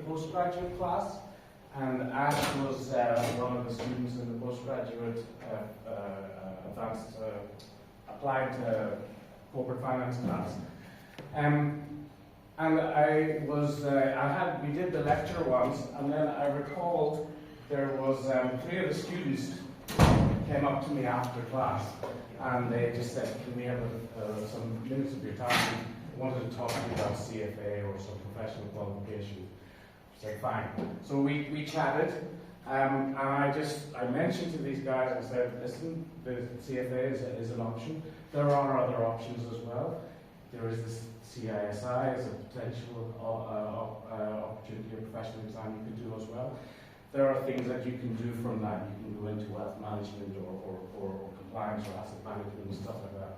postgraduate class, and Ash was one of the students in the postgraduate advanced applied corporate finance class. And we did the lecture once, and then I recalled there was 3 of the students came up to me after class, and they just said, can we have some minutes of your time? I wanted to talk to you about CFA or some professional qualification. I said, fine. So we chatted, and I mentioned to these guys, I said, listen, the CFA is an option. There are other options as well. There is this CISI as a potential opportunity or professional exam you can do as well. There are things that you can do from that. You can go into wealth management or compliance or asset management and stuff like that.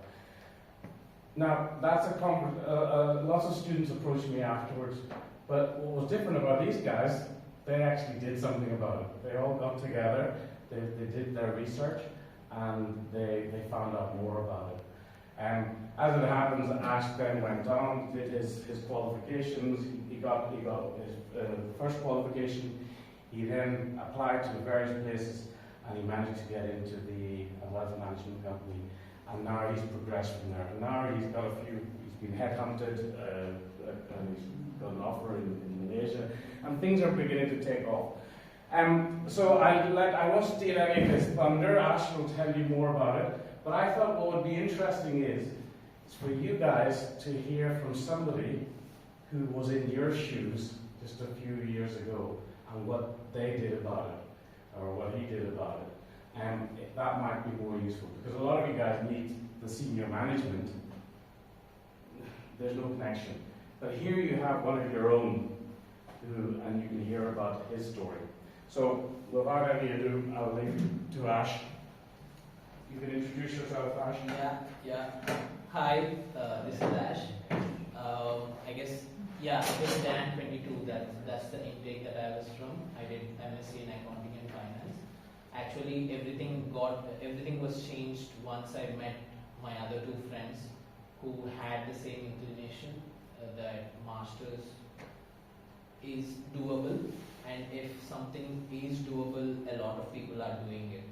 Now, that's lots of students approached me afterwards, but what was different about these guys, they actually did something about it. They all got together, they did their research, and they found out more about it. As it happens, Ash then went on, did his qualifications. He got his first qualification. He then applied to various places, and he managed to get into the wealth management company. And now he's progressed from there. And now he's been headhunted, and he's got an offer in Malaysia, and things are beginning to take off. So I won't steal any of his thunder. Ash will tell you more about it. But I thought what would be interesting is for you guys to hear from somebody who was in your shoes just a few years ago and what they did about it, or what he did about it. And that might be more useful, because a lot of you guys meet the senior management. There's no connection. But here you have one of your own, and you can hear about his story. So without any ado, I'll leave it to Ash. You can introduce yourself, Ash. Yeah. Hi, this is Ash. I guess Dan 22. That's the intake that I was from. I did MSc in Accounting and Finance. Actually, everything was changed once I met my other 2 friends who had the same inclination that masters is doable, and if something is doable, a lot of people are doing it.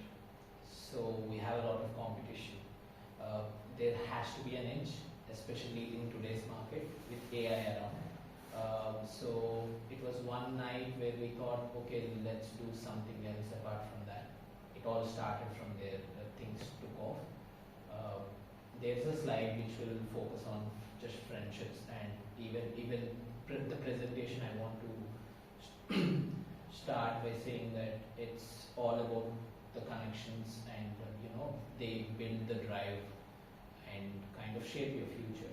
So we have a lot of competition. There has to be an edge, especially in today's market with AI around. So it was one night where we thought, okay, let's do something else apart from that. It all started from there. Things took off. There's a slide which will focus on just friendships, and even the presentation I want to start by saying that it's all about the connections, and they build the drive and kind of shape your future.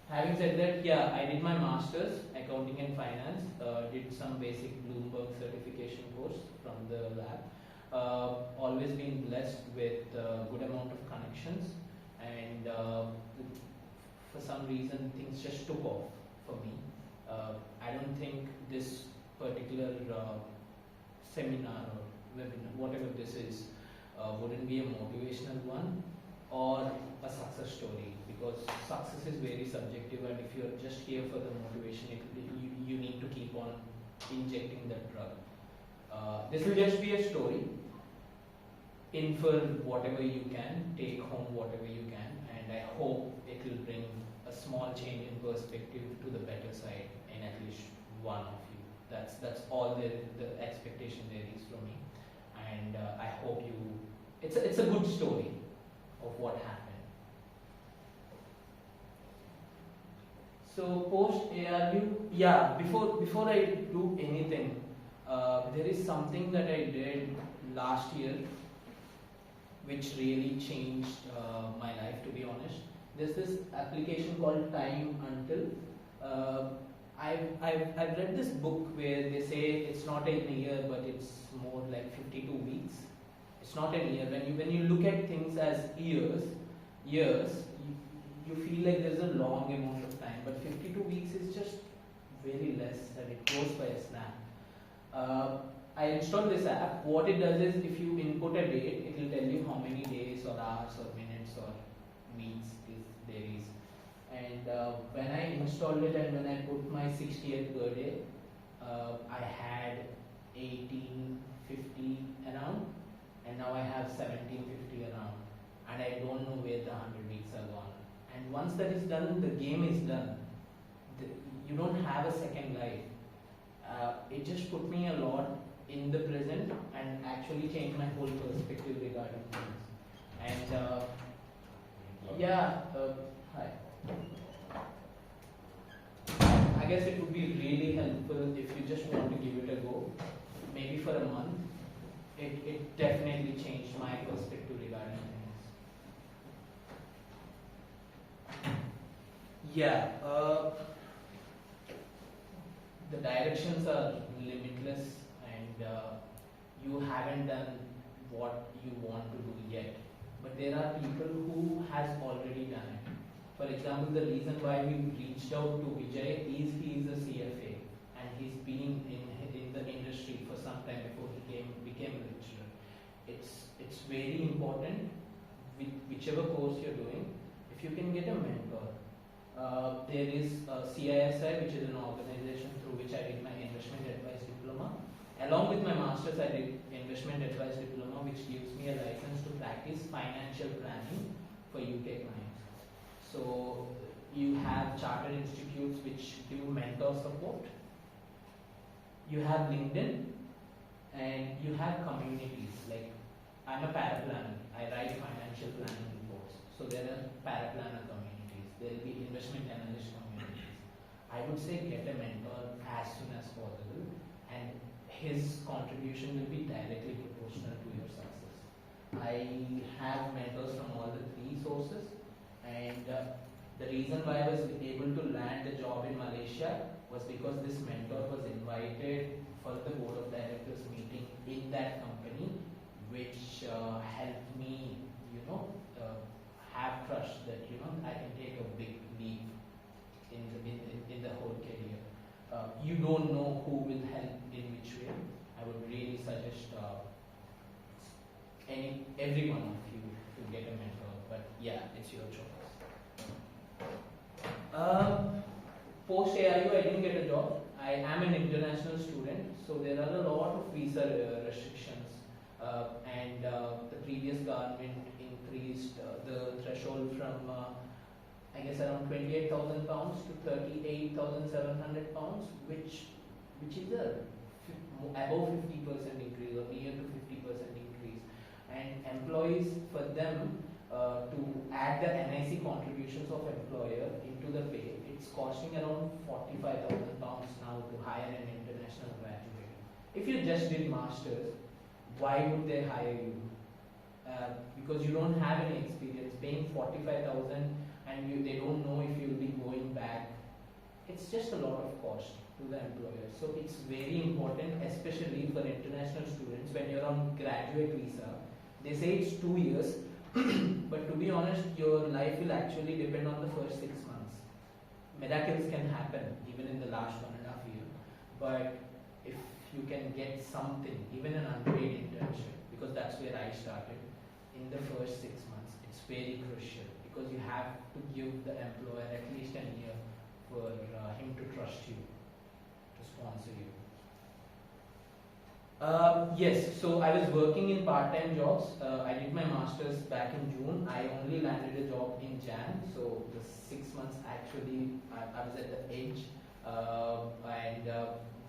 Having said that, I did my master's accounting and finance, did some basic Bloomberg certification course from the lab. Always been blessed with a good amount of connections, and for some reason things just took off for me. I don't think this particular seminar or webinar, whatever this is, wouldn't be a motivational one or a success story, because success is very subjective, and if you're just here for the motivation, you need to keep on injecting that drug. This will just be a story. Infer whatever you can, take home whatever you can, and I hope it will bring a small change in perspective to the better side in at least one of you. That's all the expectation there is from me, and I hope it's a good story of what happened. So post ARU, before I do anything, there is something that I did last year which really changed my life, to be honest. There's this application called Time Until. I've read this book where they say it's not a year, but it's more like 52 weeks. It's not a year. When you look at things as years, you feel like there's a long amount of time, but 52 weeks is just very less, and it goes by a snap. I installed this app. What it does is, if you input a date, it will tell you how many days or hours or minutes or weeks there is. And when I installed it and when I put my 60th birthday, I 1850 around, and now I have 1750 around, and I don't know where the 100 weeks are gone. And once that is done, the game is done. You don't have a second life. It just put me a lot in the present and actually changed my whole perspective regarding things. And hi. I guess it would be really helpful if you just want to give it a go, maybe for a month. It definitely changed my perspective regarding things. Yeah, the directions are limitless, and you haven't done what you want to do yet. But there are people who has already done it. For example, the reason why we reached out to Vijay is he is a CFA and he's been in the industry for some time before he became a lecturer. It's very important with whichever course you're doing, if you can get a mentor. There is CISI, which is an organization through which I did my investment advice diploma. Along with my master's, I did investment advice diploma, which gives me a license to practice financial planning for UK clients. So you have chartered institutes which give mentor support. You have LinkedIn, and you have communities. Like I'm a paraplanner. I write financial planning reports. So there are paraplanner communities. There will be investment analyst communities. I would say get a mentor as soon as possible, and his contribution will be directly proportional to your success. I have mentors from all the three sources, and the reason why I was able to land a job in Malaysia was because this mentor was invited for the board of directors meeting in that company, which helped me, have trust that I can take a big leap in the whole career. You don't know who will help in which way. I would really suggest every one of you to get a mentor, but yeah, it's your choice. Post AIU, I didn't get a job. I am an international student, so there are a lot of visa restrictions, and the previous government increased the threshold from I guess around £28,000 to £38,700, which is above 50% increase or near to 50% increase. And employees, for them to add the NIC contributions of employer into the pay, it's costing around £45,000 now to hire an international graduate. If you just did masters, why would they hire you? Because you don't have any experience. Paying 45,000 and they don't know if you'll be going back. It's just a lot of cost to the employer. So it's very important, especially for international students, when you're on graduate visa. They say it's 2 years, but to be honest, your life will actually depend on the first 6 months. Miracles can happen even in the last 1.5 years, but if you can get something, even an unpaid internship, because that's where I started, in the first 6 months, it's very crucial, because you have to give the employer at least a year for him to trust you, to sponsor you. Yes, so I was working in part-time jobs. I did my master's back in June. I only landed a job in Jan, so the 6 months actually I was at the edge. And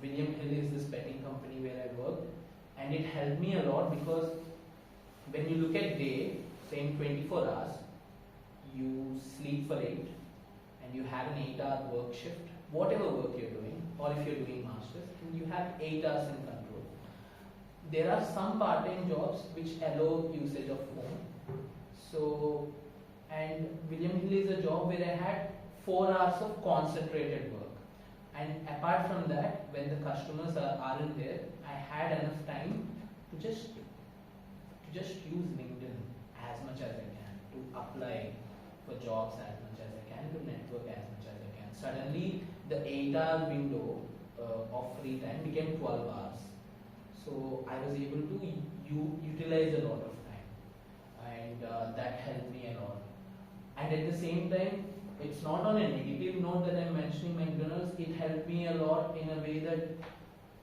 William Hill is this betting company where I work, and it helped me a lot because when you look at day, saying 24 hours, you sleep for 8 and you have an 8-hour work shift, whatever work you're doing, or if you're doing masters, you have 8 hours in control. There are some part-time jobs which allow usage of phone. So, and William Hill is a job where I had 4 hours of concentrated work. And apart from that, when the customers aren't there, I had enough time to just use LinkedIn as much as I can, to apply for jobs as much as I can, to network as much as I can. Suddenly, the 8-hour window of free time became 12 hours. So I was able to utilize a lot of time, and that helped me a lot. And at the same time, it's not on a negative note that I'm mentioning McDonald's. It helped me a lot in a way that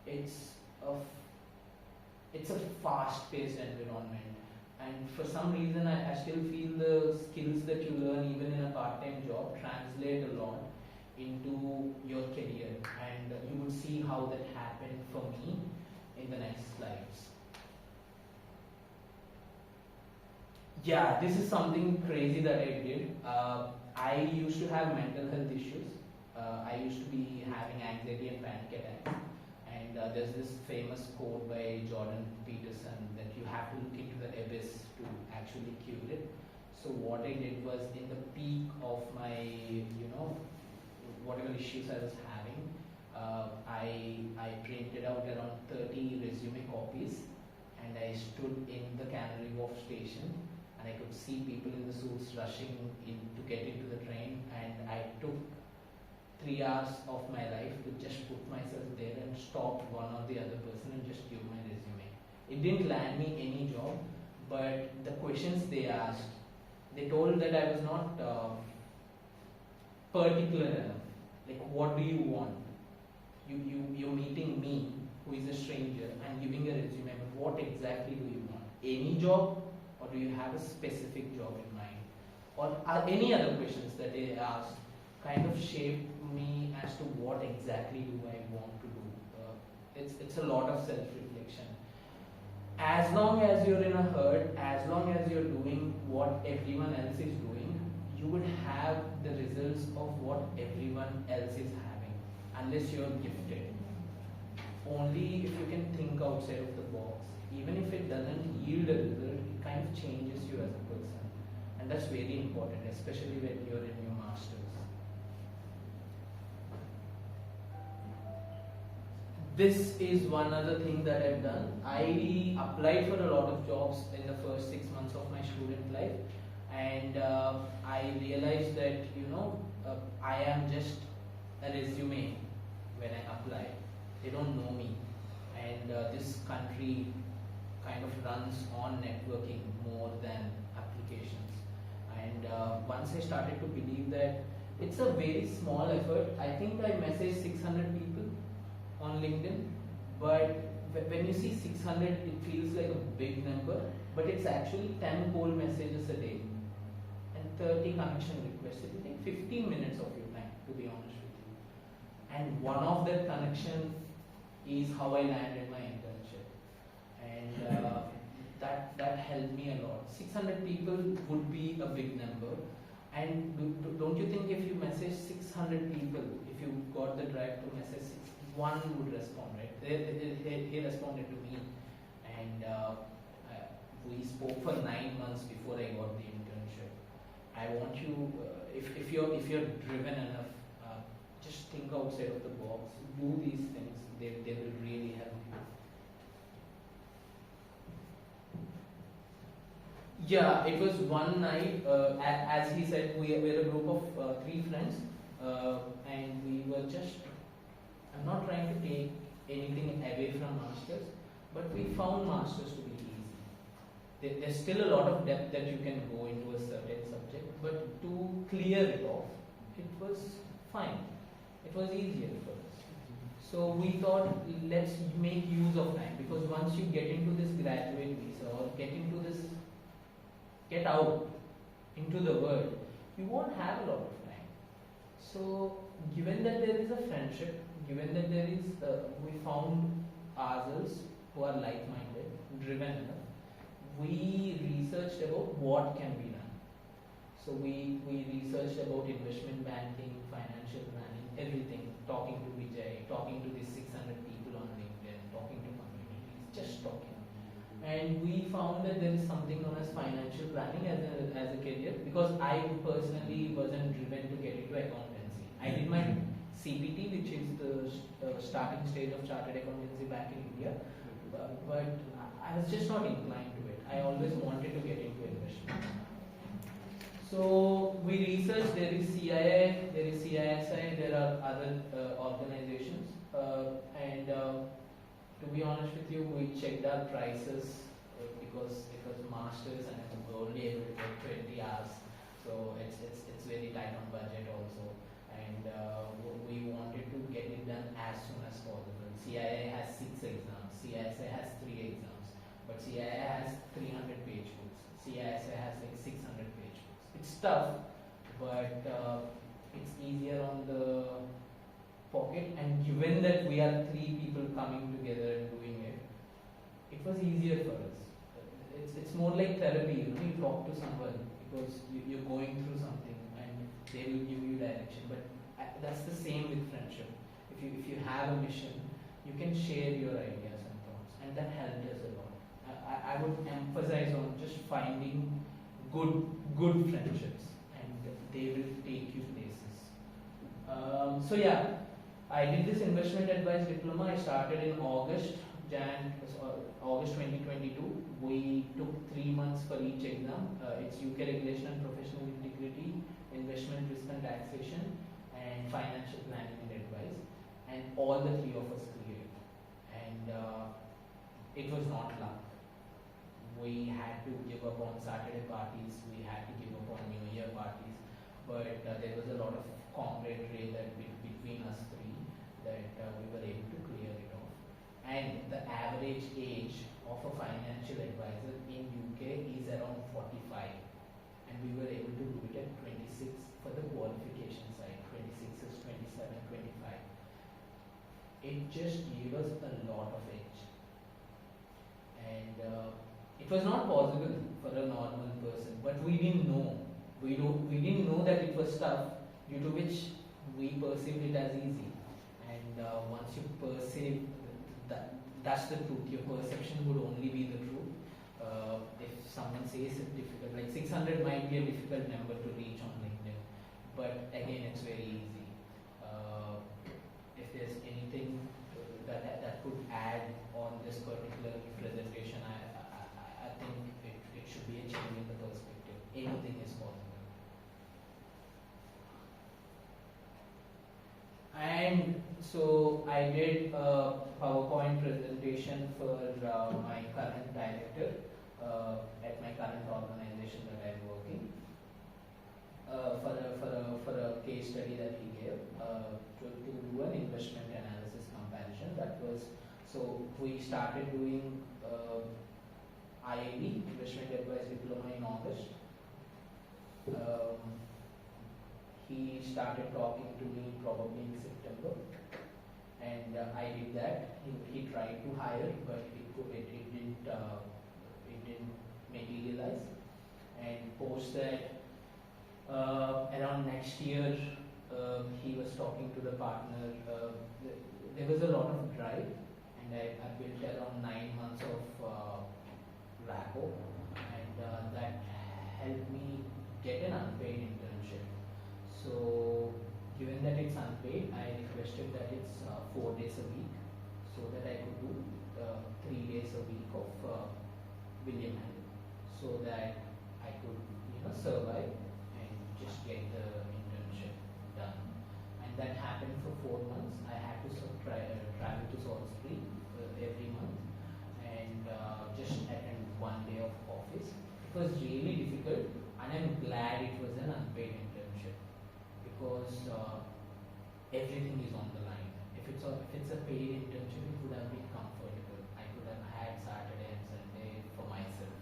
it's it's a fast-paced environment, and for some reason I still feel the skills that you learn even in a part-time job translate a lot into your career, and you will see how that happened for me in the next slides. Yeah, this is something crazy that I did. I used to have mental health issues. I used to be having anxiety and panic attacks. And there's this famous quote by Jordan Peterson that you have to look into the abyss to actually cure it. So what I did was, in the peak of my, whatever issues I was having, I printed out around 30 resume copies, and I stood in the Canary Wharf station, and I could see people in the suits rushing in to get into the train, and I took 3 hours of my life to just put myself there and stop one or the other person and just give my resume. It didn't land me any job, but the questions they asked, they told that I was not particular enough. Like, what do you want? You're meeting me, who is a stranger, and giving a resume, but what exactly do you want? Any job, or do you have a specific job in mind? Or are any other questions that they asked kind of shaped me as to what exactly do I want to do. It's a lot of self-reflection. As long as you're in a herd, as long as you're doing what everyone else is doing, you would have the results of what everyone else is having, unless you're gifted. Only if you can think outside of the box, even if it doesn't yield a result, it kind of changes you as a person. And that's very important, especially when you're in your master's. This is one other thing that I've done. I applied for a lot of jobs in the first 6 months of my student life, and I realized that I am just a resume when I apply. They don't know me, and this country kind of runs on networking more than applications. And once I started to believe that it's a very small effort, I think I messaged 600 people on LinkedIn, but when you see 600, it feels like a big number, but it's actually 10 cold messages a day and 30 connection requests. It will take 15 minutes of your time, to be honest with you. And one of that connection is how I landed my internship, and that helped me a lot. 600 people would be a big number, and don't you think if you message 600 people, if you got the drive to message one would respond, right? He responded to me, and we spoke for 9 months before I got the internship. I want you, if you're driven enough, just think outside of the box. Do these things; they will really help you. Yeah, it was one night. As he said, we're a group of 3 friends, and we were just. I'm not trying to take anything away from masters, but we found masters to be easy. There's still a lot of depth that you can go into a certain subject, but to clear it off, it was fine. It was easier for us. So we thought, let's make use of time, because once you get into this graduate visa or get out into the world, you won't have a lot of time. So given that there is a friendship, given that there is, we found ourselves who are like-minded, driven enough, we researched about what can be done. So we researched about investment banking, financial planning, everything, talking to Vijay, talking to these 600 people on LinkedIn, talking to communities, just talking. And we found that there is something known as financial planning as a career, because I personally wasn't driven to get into accountancy. I did my CPT, which is the starting stage of chartered accountancy back in India, but I was just not inclined to it. I always wanted to get into investment. So we researched. There is CIA, there is CISI, there are other organizations, and to be honest with you, we checked our prices because it was masters and it was only able to get 20 hours, so it's very tight on budget also. And we wanted to get it done as soon as possible. CIA has 6 exams, CISI has 3 exams. but CII has 300 page books. CISI has like 600 page books. It's tough, but it's easier on the pocket, and given that we are 3 people coming together and doing it, it was easier for us. It's more like therapy, you know, you talk to someone because you're going through something and they will give you direction. But that's the same with friendship. If you have a mission, you can share your ideas and thoughts, and that helped us a lot. I would emphasize on just finding good friendships, and they will take you places. So yeah, I did this investment advice diploma. I started in August 2022. We took 3 months for each exam. It's UK Regulation and Professional Integrity, Investment Risk and Taxation, and Financial Planning and Advice. And all the 3 of us cleared. And it was not luck. We had to give up on Saturday parties. We had to give up on New Year parties. But there was a lot of camaraderie that between us 3 that we were able to clear it off. And the average age of a financial advisor in UK is around 45, and we were able to do it at 26 for the qualification side. 26 is 27, 25. It just gave us a lot of edge, and it was not possible for a normal person, but we didn't know. We didn't know that it was tough, due to which we perceived it as easy. And once you perceive that's the truth. Your perception would only be the truth. If someone says it's difficult, like 600 might be a difficult number to reach on LinkedIn, but again, it's very easy. If there's anything that could add on this particular presentation, I think it should be a change in the perspective. Anything is possible. And so I did a PowerPoint presentation for my current director at my current organization that I'm working, for a case study that he gave to do an investment analysis comparison. That was, so we started doing IAD, Investment Advice Diploma, in August. He started talking to me probably in September, and I did that. He tried to hire, but it didn't materialize. And post that, around next year, he was talking to the partner. There was a lot of drive, and I built around 9 months of rapport, and that helped me get an unpaid internship. So, given that it's unpaid, I requested that it's 4 days a week, so that I could do 3 days a week of William Hill, so that I could, survive and just get the internship done. And that happened for 4 months. I had to travel to Salisbury every month, and just attend 1 day of office. It was really difficult, and I'm glad it was an unpaid internship, because everything is on the line. If it's a paid internship, it would have been comfortable. I could have had Saturday and Sunday for myself.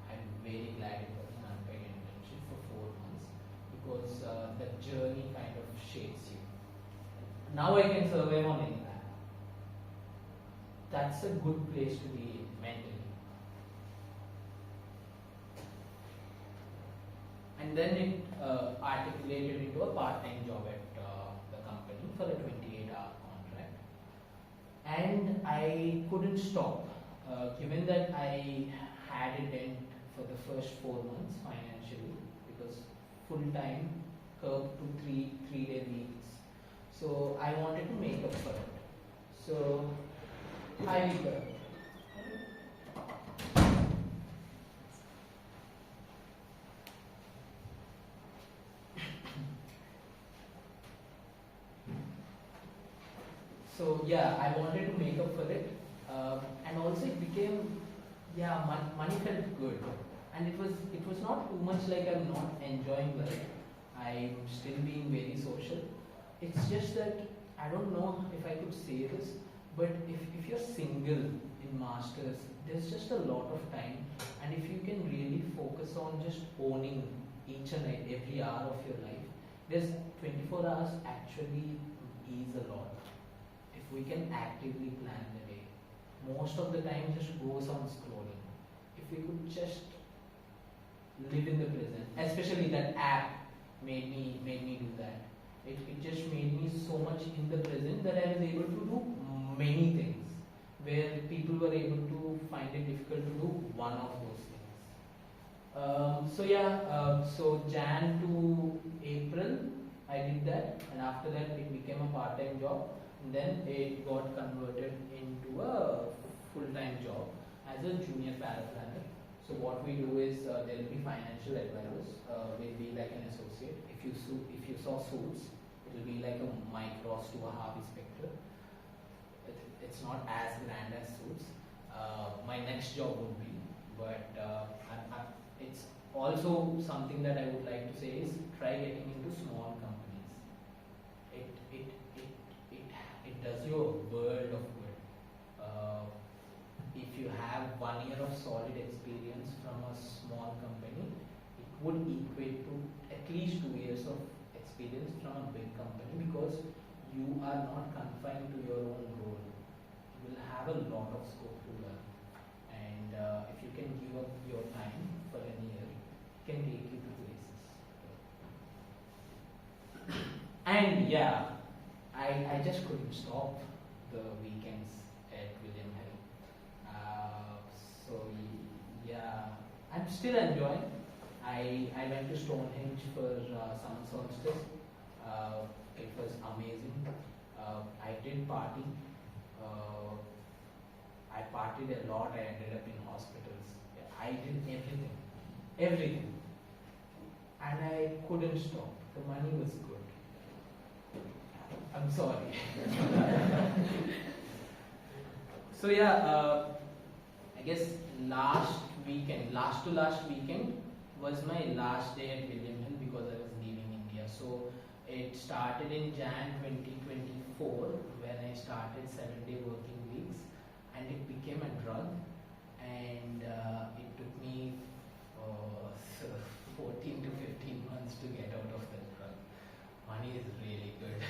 I'm very glad it was an unpaid internship for 4 months, because the journey kind of shapes you. Now I can survive on any plan. That's a good place to be mentally. And then it articulated into a part-time job at the company for a 28-hour contract. And I couldn't stop, given that I had a dent for the first 4 months financially, because full-time curbed to 3-day weeks. So I wanted to make up for it. So I So yeah, I wanted to make up for it, and also it became, money felt good, and it was not too much like I'm not enjoying life. I'm still being very social. It's just that I don't know if I could say this, But if you're single in masters, there's just a lot of time, and if you can really focus on just owning each and every hour of your life, there's 24 hours actually is a lot. If we can actively plan the day, most of the time just goes on scrolling. If we could just live in the present, especially that app made me do that. It just made me so much in the present that I was able to do many things where people were able to find it difficult to do one of those things. So Jan to April I did that, and after that it became a part-time job, and then it got converted into a full-time job as a junior paraplanner. So what we do is there will be financial advisors, will be like an associate. If you saw Suits, it will be like a Mike Ross to a Harvey Specter. It's not as grand as Suits. My next job would be, but it's also something that I would like to say is try getting into small companies. It does you a world of good. If you have 1 year of solid experience from a small company, it would equate to at least 2 years of experience from a big company, because you are not confined to your own role. You will have a lot of scope to learn, and if you can give up your time for a year, it can take you to places. And yeah, I just couldn't stop the weekends at William Hill. So yeah, I'm still enjoying. I went to Stonehenge for summer solstice. It was amazing. I did party. I partied a lot. I ended up in hospitals. I did everything, and I couldn't stop. The money was good. I'm sorry. So yeah, I guess last to last weekend was my last day at William Hill because I was leaving India. So it started in Jan 2024 when I started 7-day working weeks, and it became a drug, and it took me 14 to 15 months to get out of that drug. Money is really good.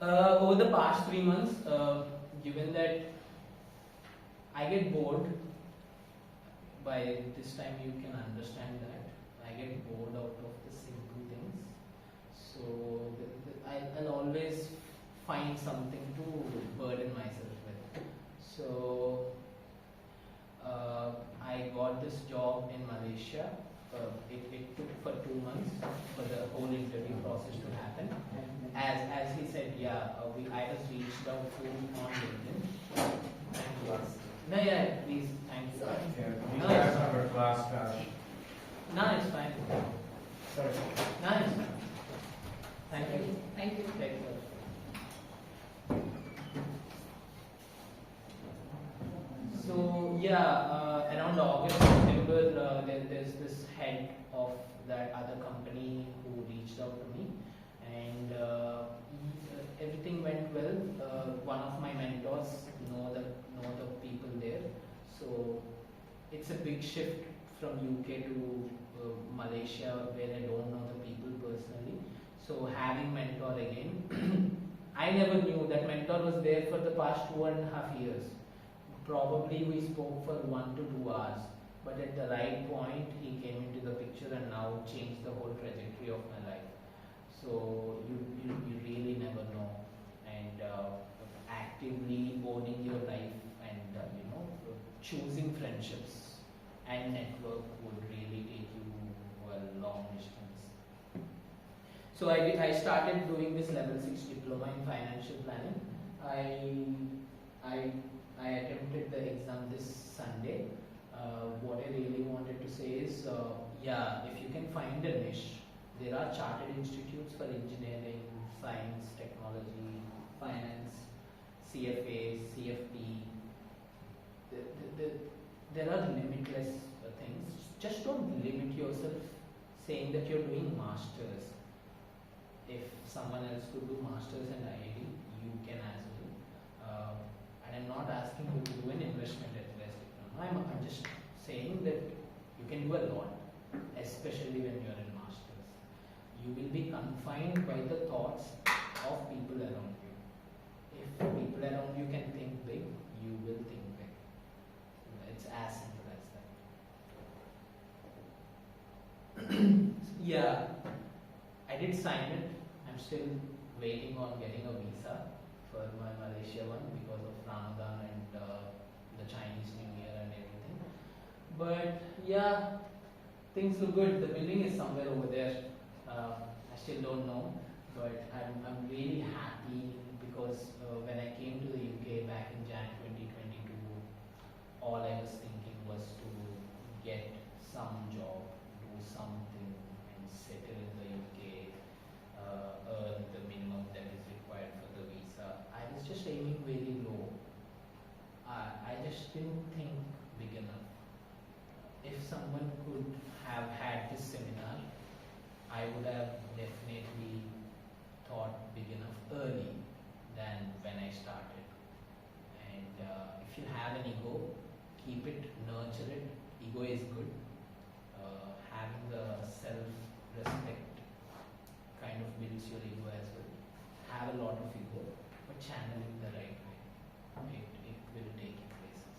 Over the past 3 months, given that I get bored, by this time you can understand that I get bored out of the simple things. So I'll always find something to burden myself with. So I got this job in Malaysia. It took for 2 months for the whole interview process to happen. As he said, I was reached out to on LinkedIn. Thank you. No, yeah, please, thank you. Yeah, we guys have our class pass. No, it's fine. Sorry. No, it's fine. Thank you. Thank you. Take care. So yeah, around August, September, there's this head of that other company who reached out to me, and everything went well. One of my mentors know the people there, so it's a big shift from UK to Malaysia, where I don't know the people personally. So having mentor again, I never knew that mentor was there for the past 2.5 years. Probably we spoke for 1 to 2 hours, but at the right point he came into the picture and now changed the whole trajectory of my life. So you really never know, and actively owning your life and choosing friendships and network would really take you a long distance. So I started doing this level 6 diploma in financial planning. I attempted the exam this Sunday. What I really wanted to say is, if you can find a niche, there are chartered institutes for engineering, science, technology, finance, CFA, CFP. There are limitless things. Just don't limit yourself saying that you're doing masters. If someone else could do masters in IIT, you can as well. And I'm not asking you to do an investment advice diploma. I'm just saying that you can do a lot, especially when you're in masters. You will be confined by the thoughts of people around you. If people around you can think big, you will think big. It's as simple as that. Yeah, I did sign it. I'm still waiting on getting a visa for my Malaysia one because of Ramadan and the Chinese New Year and everything. But yeah, things look good. The building is somewhere over there. I still don't know, but I'm really happy because when I came to the UK back in Jan 2022, all I was thinking was to get some job, do something, and settle in the UK, earn the minimum that is required for the visa. I was just aiming very low. I just didn't think big enough. If someone could have had this seminar, I would have definitely thought big enough early than when I started. And if you have an ego, keep it, nurture it. Ego is good. Having the self-respect kind of builds your ego as well. Have a lot of ego, but channel it the right way. It will take you places.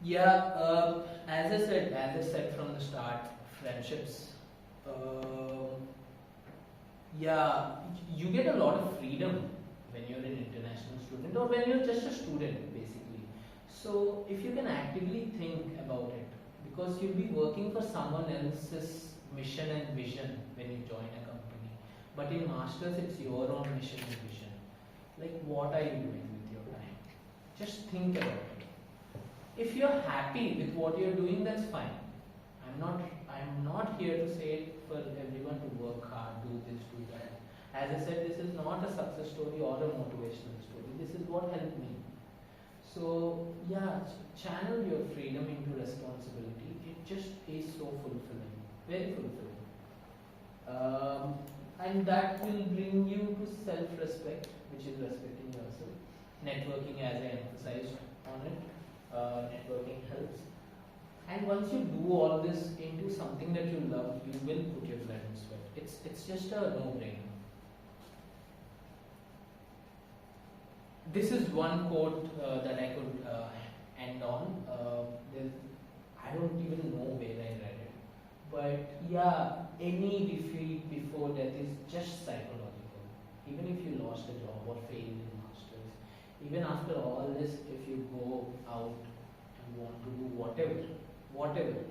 Yeah, as I said from the start, friendships. Yeah, you get a lot of freedom when you're an international student or when you're just a student, basically. So if you can actively think about it, because you'll be working for someone else's mission and vision when you join a company. But in masters, it's your own mission and vision. Like, what are you doing with your time? Just think about it. If you're happy with what you're doing, that's fine. I'm not here to say for everyone to work hard, do this, do that. As I said, this is not a success story or a motivational story. This is what helped me. So yeah, channel your freedom into responsibility. It just is so fulfilling, very fulfilling. And that will bring you to self-respect, which is respecting yourself. Networking, as I emphasized on it, networking helps. And once you do all this into something that you love, you will put your blood and sweat. It's just a no-brainer. This is one quote that I could end on. I don't even know where I read it. But yeah, any defeat before death is just psychological. Even if you lost a job or failed in masters, even after all this, if you go out and want to do whatever,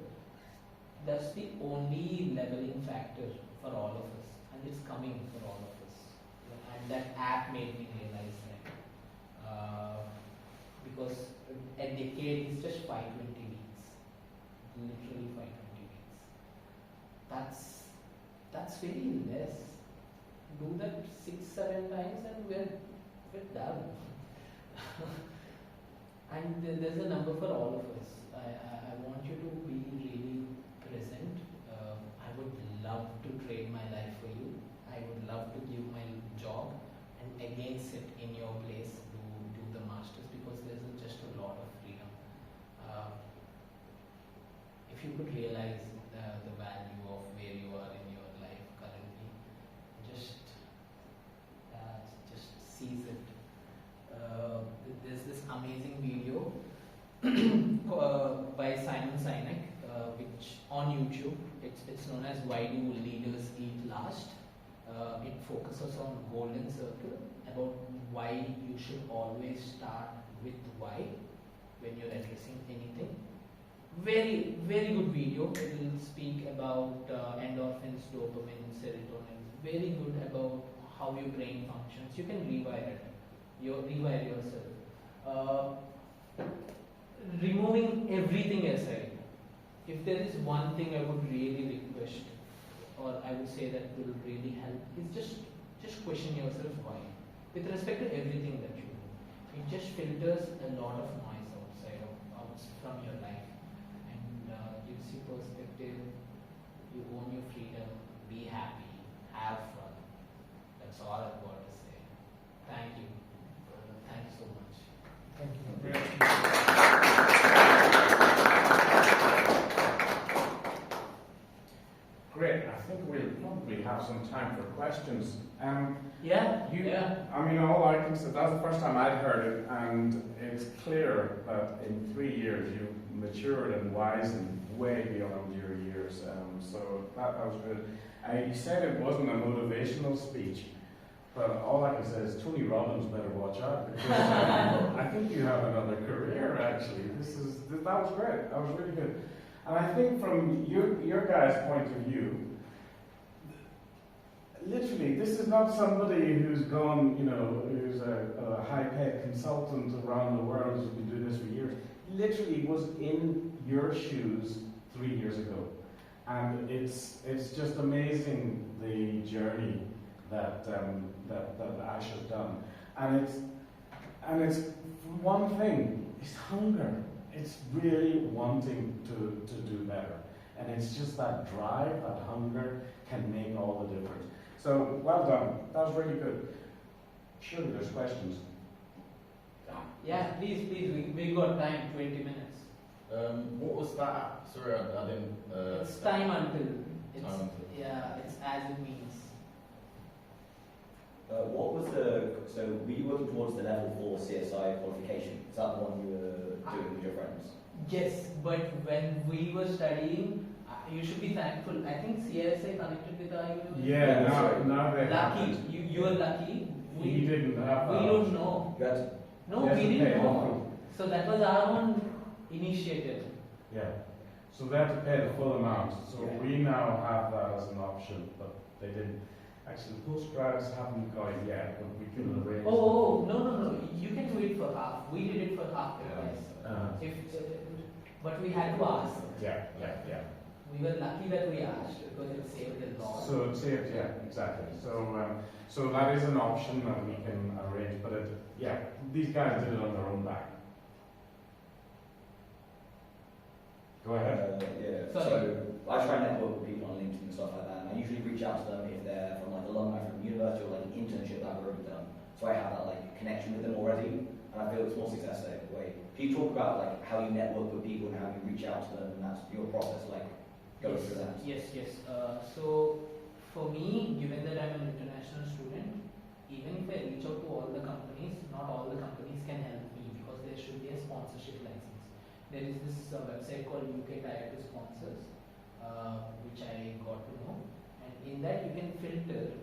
that's the only leveling factor for all of us, and it's coming for all of us. And that app made me realize that, because a decade is just 520 weeks, literally 520 weeks. That's really less. Do that 6-7 times and we're done. And there's a number for all of us. I want you to be really present. I would love to trade my life for you. I would love to give my job and again sit in your place to do the masters, because there's just a lot of freedom. If you could realize the value of where you are in your life currently, just seize it. There's this amazing video by Simon Sinek, which on YouTube, it's known as Why Do Leaders Eat Last? It focuses on golden circle, about why you should always start with why when you're addressing anything. Very, very good video. It will speak about endorphins, dopamine, serotonin. Very good about how your brain functions. You can rewire it. Rewire yourself. Removing everything aside, if there is one thing I would really request, or I would say that will really help, is just question yourself why. With respect to everything that you do, it just filters a lot of noise outside from your life, and gives you perspective. you own your freedom, be happy, have fun. That's all I've got to say. Thank you. Thank you so much. Thank you. Great. I think we'll probably have some time for questions. Yeah. I mean, all I can say, that's the first time I'd heard it, and it's clear that in 3 years you've matured and wisened way beyond your years. So that was good. You said it wasn't a motivational speech, but all I can say is Tony Robbins better watch out, because I think you have another career actually. That was great. That was really good. And I think from your guys' point of view, literally, this is not somebody who's gone, who's a high-paid consultant around the world who's been doing this for years. Literally was in your shoes 3 years ago. And it's just amazing the journey that Ash has done. And it's one thing, it's hunger. It's really wanting to do better. And it's just that drive, that hunger can make all the difference. So, well done. That was really good. Surely there's questions. Yeah, please, we got time, 20 minutes. What was that? Sorry, I didn't. It's time until. Time until. Yeah, it's as it means. What was so were you working towards the level 4 CSI qualification? Is that the one you were doing with your friends? Yes, but when we were studying, you should be thankful. I think CSI connected with our university. Yeah, now they Lucky, you are lucky. We didn't have We don't know. You had No, Yes, we okay, didn't know. okay. So that was our own initiative. Yeah. So they have to pay the full amount. So Yeah. we now have that as an option, but they didn't. Actually, postgrads haven't got it yet, but we can arrange. Oh, no. You can do it for half. We did it for half the price. Uh, But we had to ask. yeah. We were lucky that we asked because it saved a lot. So it's it, yeah, exactly. So that is an option that we can arrange, but these guys did it on their own back. Go ahead. yeah. Sorry. So I try and network with people on LinkedIn and stuff like that, and I usually reach out to them if they're from like alumni from university or like an internship that I've already done. So I have that like connection with them already, and I feel it's more success that way. Can you talk about like how you network with people and how you reach out to them, and that's your process, like go through that? Yes. So for me, given that I'm an international student, even if I reach out to all the companies, not all the companies can help me because there should be a sponsorship license. There is this website called UK Tier 2 Sponsors, which I got to know, and in that you can filter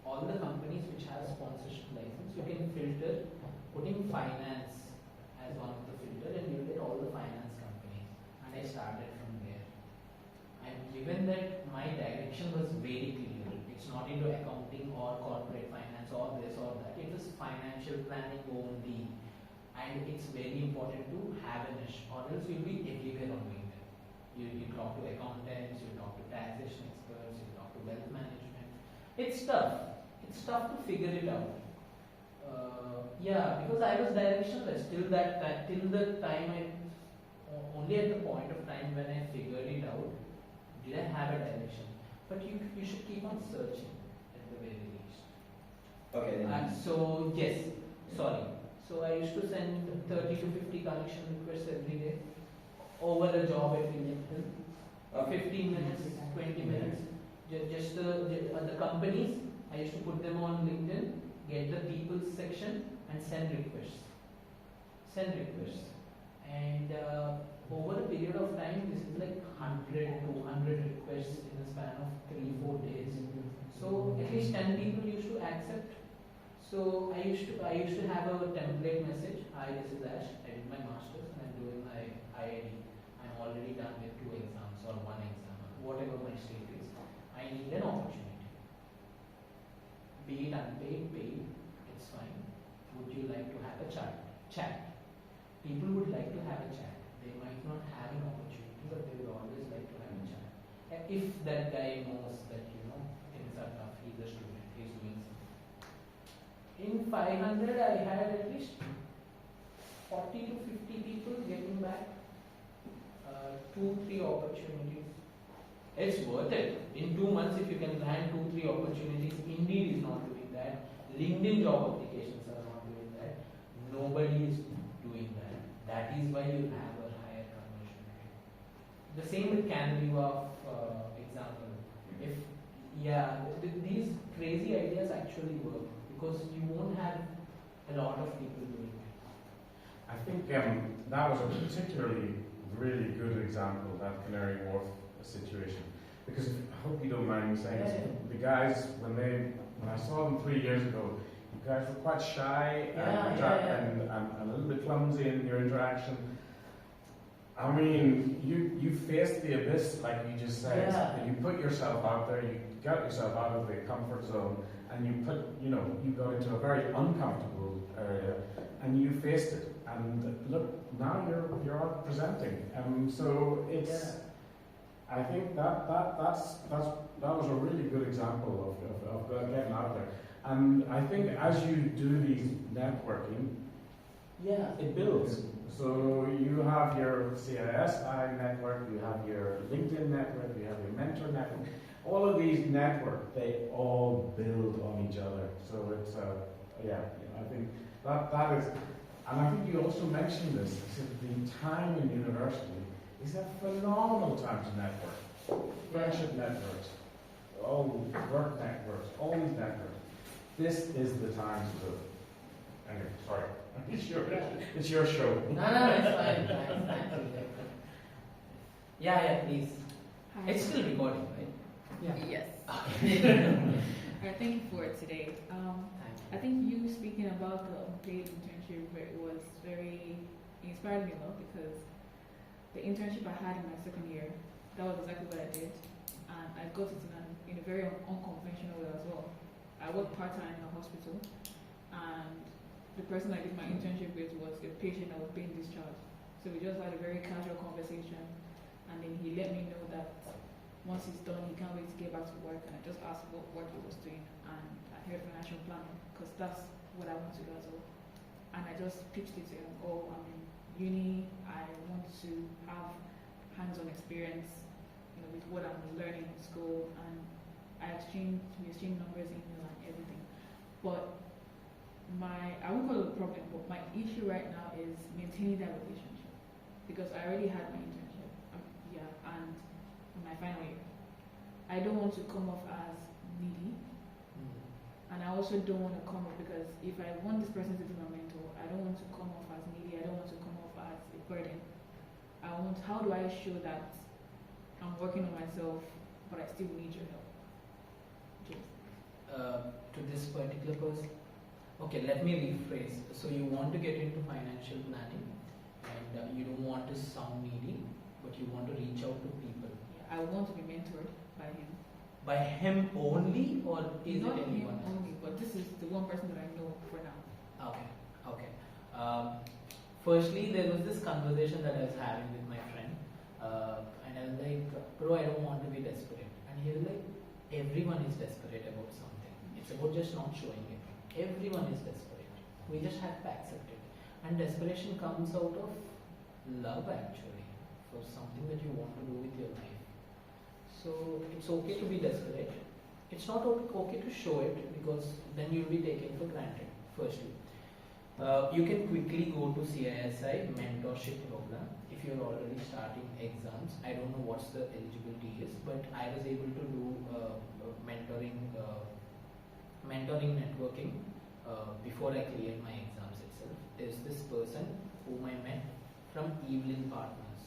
all the companies which have sponsorship license. You can filter putting finance as one of the filter, and you get all the finance companies. And I started from there. And given that my direction was very clear, it's not into accounting or corporate finance or this or that, it was financial planning only. And it's very important to have a niche, or else you'll be everywhere on LinkedIn. You talk to accountants, you talk to taxation experts, you talk to wealth management. It's tough. It's tough to figure it out. Because I was directionless till the time only at the point of time when I figured it out, did I have a direction. But you should keep on searching at the very least. Okay. Then. So I used to send 30 to 50 connection requests every day over a job at LinkedIn. 15 minutes, 20 minutes. Just the companies, I used to put them on LinkedIn, get the people section and send requests. And over a period of time, this is like 100, 200 requests in a span of 3-4 days. So at least 10 people used to accept. So I used to have a template message. Hi, this is Ash. I did my masters and I'm doing my IIT. I'm already done with 2 exams or 1 exam, whatever my state is. I need an opportunity. Be it unpaid, paid, it's fine. Would you like to have a chat? People would like to have a chat. They might not have an opportunity, but they would always like to have a chat. If that guy knows that, things are tough, he's a student, he's doing something. In 500, I had at least 40 to 50 people getting back 2-3 opportunities. It's worth it. In 2 months, if you can land 2-3 opportunities, Indeed is not doing that. LinkedIn job applications are not doing that. Nobody is doing that. That is why you have a higher conversion rate. The same with Canva example. If these crazy ideas actually work because you won't have a lot of people doing it. I think that was a particularly really good example, that Canary Wharf situation. Because I hope you don't mind me saying this, the guys, when I saw them 3 years ago, you guys were quite shy and a little bit clumsy in your interaction. I mean, you faced the abyss, like you just said, and you put yourself out there, you got yourself out of the comfort zone, and you got into a very uncomfortable area, and you faced it. And look, now you're out presenting, so it's. I think that was a really good example of getting out there. And I think as you do these networking, it builds. So you have your CISI network, you have your LinkedIn network, you have your mentor network. All of these networks, they all build on each other. So it's I think that is, and I think you also mentioned this. The time in university is a phenomenal time to network. Friendship networks, all work networks, all these networks. This is the time to do it. Anyway, sorry. It's your show. No, it's fine. Please. Hi. It's still recording, right? Yes. Alright, thank you for today. I Thank think you speaking about the unpaid internship was very inspired me a lot because the internship I had in my second year, that was exactly what I did, and I got it in a very unconventional way as well. I worked part-time in a hospital, and the person I did my internship with was a patient that was being discharged. So we just had a very casual conversation, and then he let me know that once he's done, he can't wait to get back to work, and I just asked what he was doing, and I heard financial planning, because that's what I want to do as well. And I just pitched it to him, I'm in uni, I want to have hands-on experience, with what I'm learning in school, and we exchanged numbers, email, and everything. But I won't call it a problem, but my issue right now is maintaining that relationship, because I already had my internship, and in my final year. I don't want to come off as needy, and I also don't want to come off, because if I want this person to be my mentor, I don't want to come off as needy, I don't want to come off as a burden. How do I show that I'm working on myself, but I still need your help? To this particular person, okay, let me rephrase. So you want to get into financial planning, and you don't want to sound needy, but you want to reach out to people. I want to be mentored by him. By him only, or is Not it anyone him only, but this is the one person that I know for now. Okay. Firstly, there was this conversation that I was having with my friend, and I was like, bro, I don't want to be desperate. And he was like, everyone is desperate about something. It's about just not showing it. Everyone is desperate. We just have to accept it. And desperation comes out of love, actually, for something that you want to do with your life. So it's okay to be desperate. It's not okay to show it, because then you'll be taken for granted, firstly. You can quickly go to CISI mentorship program if you're already starting exams. I don't know what's the eligibility is, but I was able to do mentoring networking before I cleared my exams itself. There's this person whom I met from Evelyn Partners.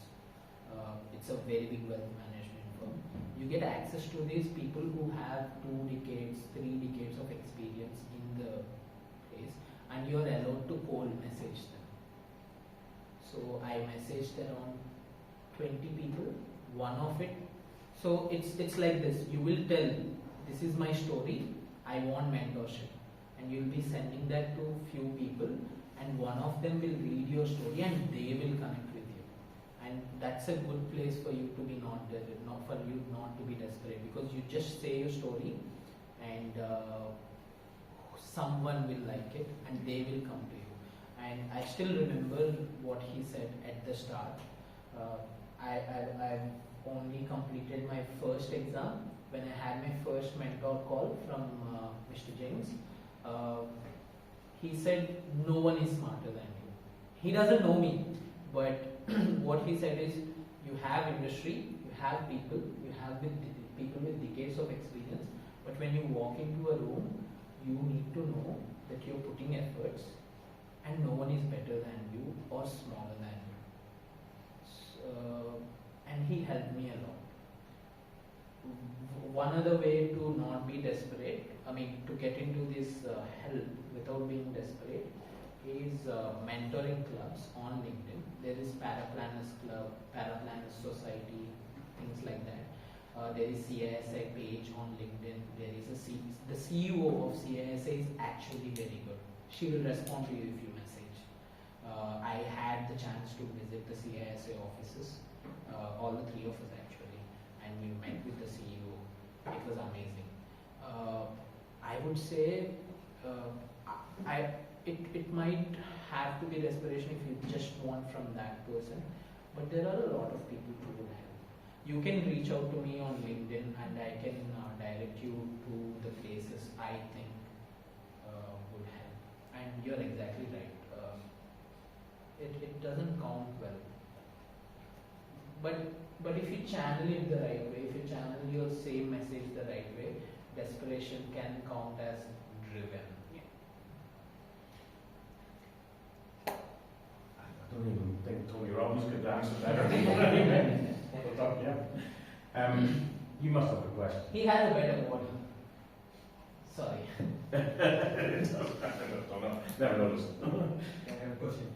It's a very big wealth management firm. You get access to these people who have 2 decades, 3 decades of experience in the place, and you're allowed to cold message them. So I messaged around 20 people, one of it. So it's like this. You will tell, this is my story, I want mentorship. And you'll be sending that to few people, and one of them will read your story and they will connect with you. And that's a good place for you to be not to be desperate, because you just say your story and someone will like it and they will come to you. And I still remember what he said at the start. I've only completed my first exam when I had my first mentor call from Mr. James. He said, no one is smarter than you. He doesn't know me, but what he said is, you have industry, you have people, you have people with decades of experience, but when you walk into a room, you need to know that you're putting efforts and no one is better than you or smaller than you. So, and he helped me a lot. One other way to not be desperate, to get into this help without being desperate, is mentoring clubs on LinkedIn. There is Paraplanners Club, Paraplanners Society, things like that. There is CISA page on LinkedIn. There is the CEO of CISA is actually very good. She will respond to you if you message. I had the chance to visit the CISA offices, all the three of us actually, and we met with the CEO. It was amazing. I would say it might have to be desperation if you just want from that person, but there are a lot of people who would help. You can reach out to me on LinkedIn and I can direct you to the places I think would help. And you're exactly right. It doesn't count well. But if you channel it the right way, if you channel your same message the right way, desperation can count as driven. I don't even think Tony Robbins could answer better. Yeah. You must have a question. He has a better word. Sorry. I don't know. Never noticed. I have a question.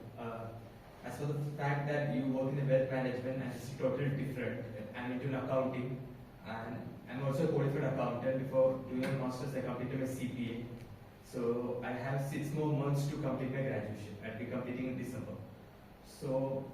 As for the fact that you work in the wealth management and it's totally different, I'm into accounting and I'm also a qualified accountant. Before doing a master's, I completed my CPA. So I have 6 more months to complete my graduation. I'll be completing in December. So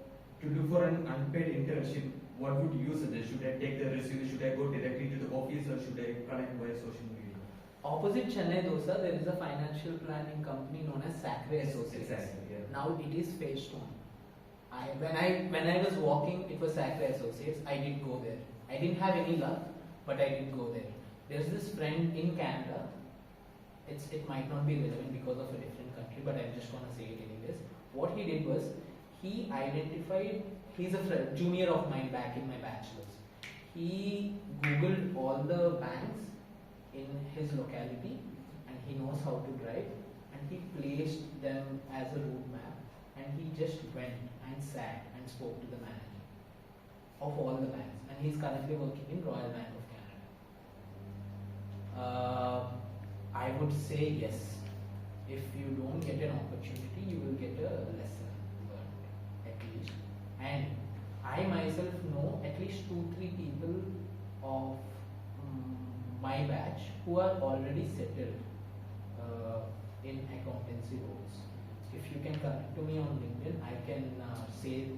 to do for an unpaid internship, what would you suggest? Should I take the resume? Should I go directly to the office or should I connect via social media? Opposite Chennai Dosa, there is a financial planning company known as Sacre Associates. Exactly, yeah. Now it is phased on. When I was walking, it was Sacre Associates. I did go there. I didn't have any luck, but I did go there. There's this friend in Canada. It might not be relevant because of a different country, but I'm just gonna say it anyways. What he did was, he identified. He's a friend, junior of mine back in my bachelor's. He Googled all the banks in his locality and he knows how to drive and he placed them as a route map and he just went and sat and spoke to the manager of all the banks and he's currently working in Royal Bank of Canada. I would say yes. If you don't get an opportunity, you will get a lesson learned at least. And I myself know at least 2-3 people of my batch who are already settled in accountancy roles. If you can connect to me on LinkedIn, I can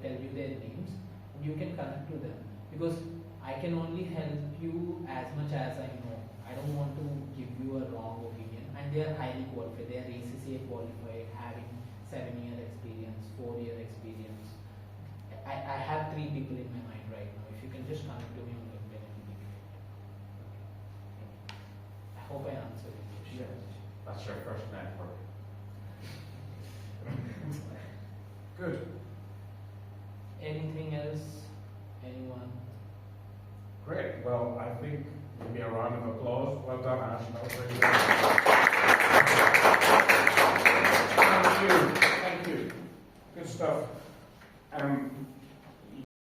tell you their names and you can connect to them because I can only help you as much as I know. I don't want to give you a wrong opinion and they are highly qualified. They are ACCA qualified, having 7-year experience, 4-year experience. I have 3 people in my mind right now. If you can just connect to me on LinkedIn, it will be great. I hope I answered your question. That's your first network. Good. Anything else? Anyone? Great. Well, I think maybe a round of applause. Well done, Ash. That was really good. Thank you. Good stuff.